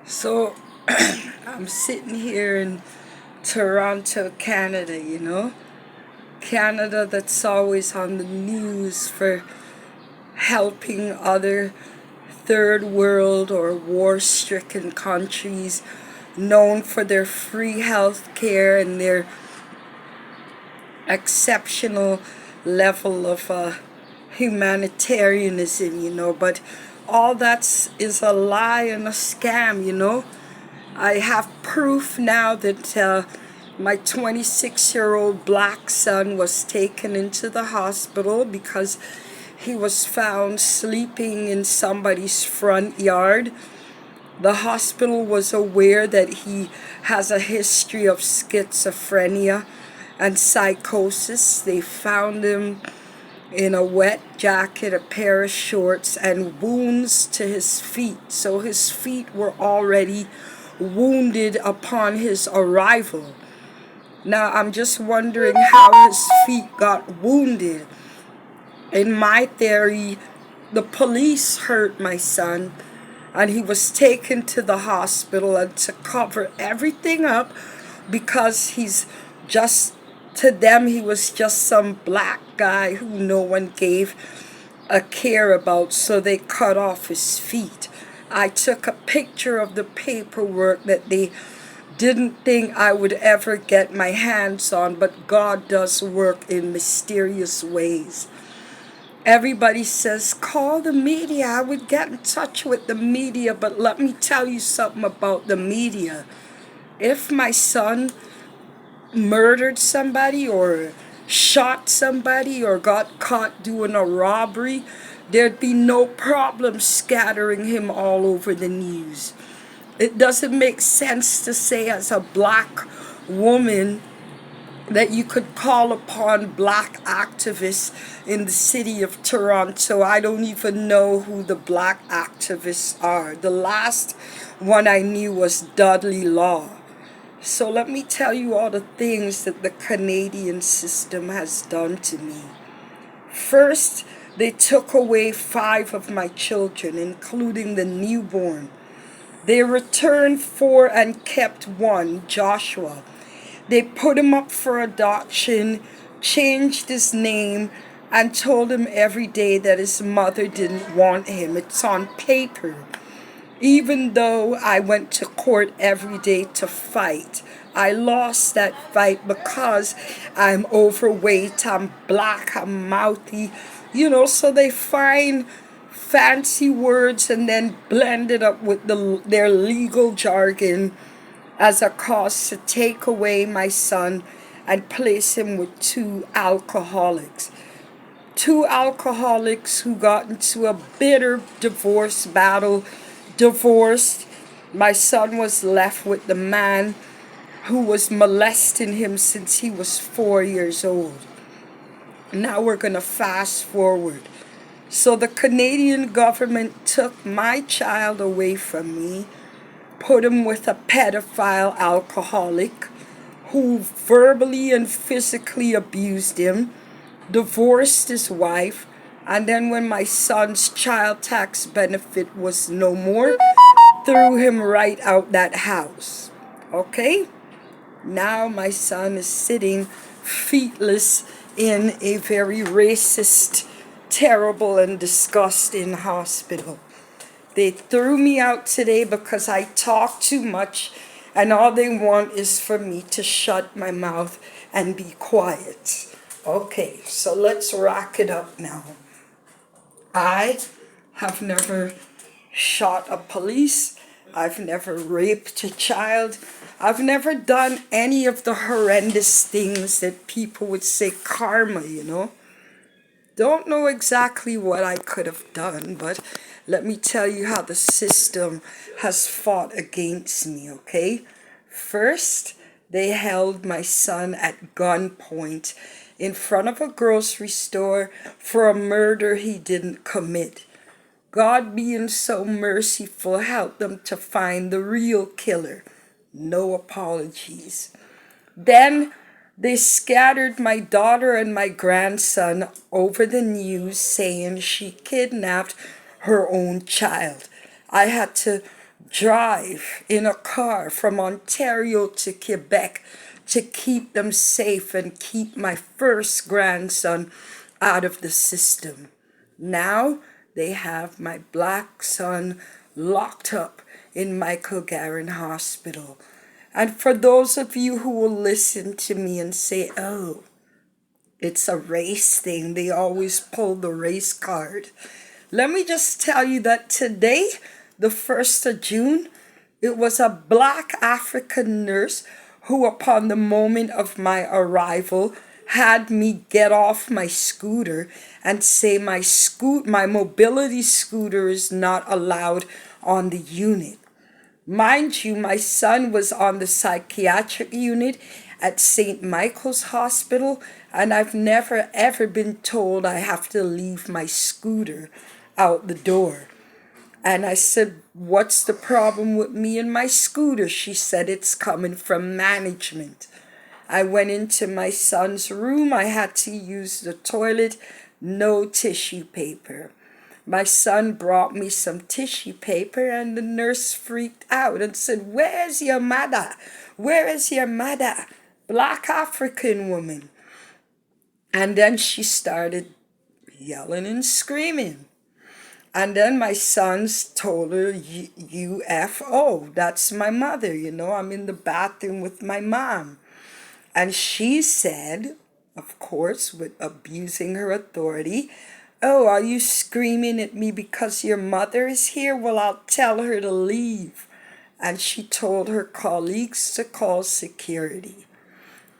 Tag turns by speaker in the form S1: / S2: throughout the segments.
S1: So I'm sitting here in Toronto, Canada, Canada that's always on the news for helping other third world or war-stricken countries, known for their free health care and their exceptional level of humanitarianism, but all that's is a lie and a scam. I have proof now that my 26-year-old black son was taken into the hospital because he was found sleeping in somebody's front yard. The hospital was aware that he has a history of schizophrenia and psychosis. They found him in a wet jacket, a pair of shorts, and wounds to his feet. So his feet were already wounded upon his arrival. Now I'm just wondering how his feet got wounded. In my theory, the police hurt my son and he was taken to the hospital, and to cover everything up because he's just, to them, he was just some black guy who no one gave a care about, so they cut off his feet. I took a picture of the paperwork that they didn't think I would ever get my hands on, but God does work in mysterious ways. Everybody says, call the media. I would get in touch with the media, but let me tell you something about the media. If my son murdered somebody or shot somebody or got caught doing a robbery, there'd be no problem scattering him all over the news. It doesn't make sense to say, as a black woman, that you could call upon black activists in the city of Toronto. I don't even know who the black activists are. The last one I knew was Dudley Law. So let me tell you all the things that the Canadian system has done to me. First, they took away 5 of my children, including the newborn. They returned 4 and kept 1, Joshua. They put him up for adoption, changed his name, and told him every day that his mother didn't want him. It's on paper. Even though I went to court every day to fight, I lost that fight because I'm overweight, I'm black, I'm mouthy, so they find fancy words and then blend it up with their legal jargon as a cause to take away my son and place him with 2 alcoholics. 2 alcoholics who got into a bitter divorce battle, divorced. My son was left with the man who was molesting him since he was 4 years old. Now we're going to fast forward. So the Canadian government took my child away from me, put him with a pedophile alcoholic who verbally and physically abused him, divorced his wife, and then when my son's child tax benefit was no more, threw him right out that house. Okay? Now my son is sitting feetless in a very racist, terrible, and disgusting hospital. They threw me out today because I talk too much, and all they want is for me to shut my mouth and be quiet. Okay, so let's rock it up now. I have never shot a police. I've never raped a child. I've never done any of the horrendous things that people would say karma. Don't know exactly what I could have done, but let me tell you how the system has fought against me, okay? First, they held my son at gunpoint in front of a grocery store for a murder he didn't commit. God, being so merciful, helped them to find the real killer. No apologies. Then they scattered my daughter and my grandson over the news saying she kidnapped her own child. I had to drive in a car from Ontario to Quebec to keep them safe and keep my first grandson out of the system. Now they have my black son locked up in Michael Garron Hospital. And for those of you who will listen to me and say, oh, it's a race thing, they always pull the race card. Let me just tell you that today, the 1st of June, it was a black African nurse who, upon the moment of my arrival, had me get off my scooter and say my mobility scooter is not allowed on the unit. Mind you, my son was on the psychiatric unit at St. Michael's Hospital, and I've never ever been told I have to leave my scooter out the door. And I said, what's the problem with me and my scooter? She said, it's coming from management. I went into my son's room. I had to use the toilet. No tissue paper. My son brought me some tissue paper and the nurse freaked out and said, where's your mother? Where is your mother? Black African woman. And then she started yelling and screaming. And then my sons told her, UFO, that's my mother, I'm in the bathroom with my mom. And she said, of course, with abusing her authority, oh, are you screaming at me because your mother is here? Well, I'll tell her to leave. And she told her colleagues to call security.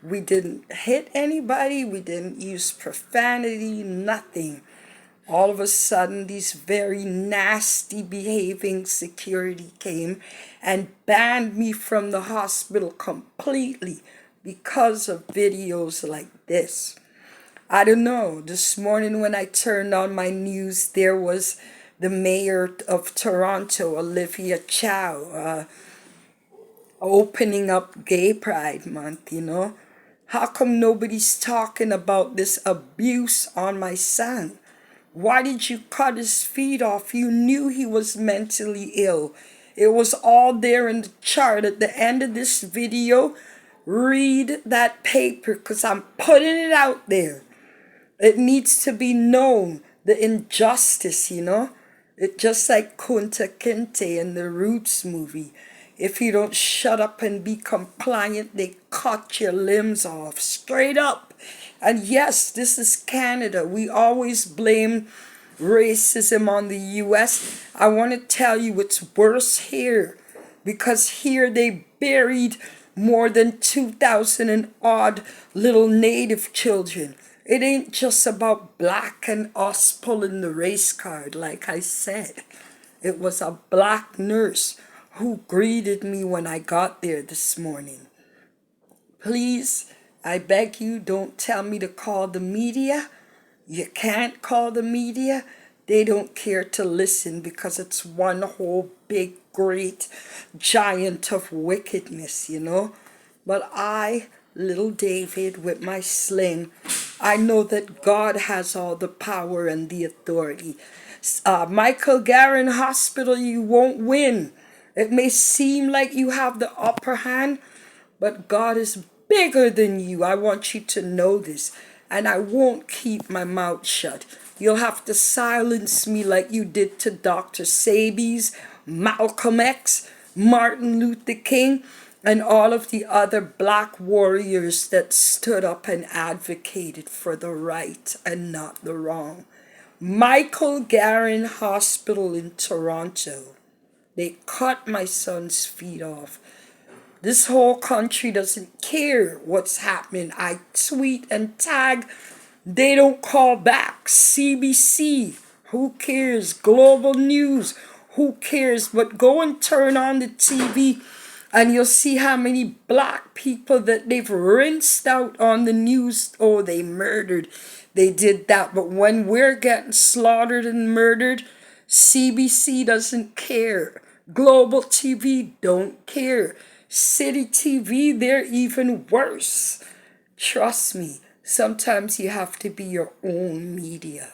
S1: We didn't hit anybody. We didn't use profanity, nothing. All of a sudden, these very nasty behaving security came and banned me from the hospital completely because of videos like this. I don't know. This morning when I turned on my news, there was the mayor of Toronto, Olivia Chow, opening up Gay Pride Month, How come nobody's talking about this abuse on my son? Why did you cut his feet off? You knew he was mentally ill. It was all there in the chart. At the end of this video, read that paper because I'm putting it out there. It needs to be known, the injustice, It just like Kunta Kinte in the Roots movie. If you don't shut up and be compliant, they cut your limbs off, straight up. And yes, this is Canada. We always blame racism on the US. I want to tell you it's worse here, because here they buried more than 2,000 and odd little native children. It ain't just about black and us pulling the race card, like I said. It was a black nurse who greeted me when I got there this morning. Please, I beg you, don't tell me to call the media. You can't call the media. They don't care to listen because it's one whole big, great giant of wickedness, But I, little David, with my sling, I know that God has all the power and the authority. Michael Garron Hospital, you won't win. It may seem like you have the upper hand, but God is bigger than you. I want you to know this. And I won't keep my mouth shut. You'll have to silence me like you did to Dr. Sabies, Malcolm X, Martin Luther King, and all of the other black warriors that stood up and advocated for the right and not the wrong. Michael Garron Hospital in Toronto. They cut my son's feet off. This whole country doesn't care what's happening. I tweet and tag. They don't call back. CBC, who cares? Global News, who cares? But go and turn on the TV and you'll see how many black people that they've rinsed out on the news. Oh, they murdered. They did that. But when we're getting slaughtered and murdered, CBC doesn't care. Global TV don't care. City TV, they're even worse. Trust me, sometimes you have to be your own media.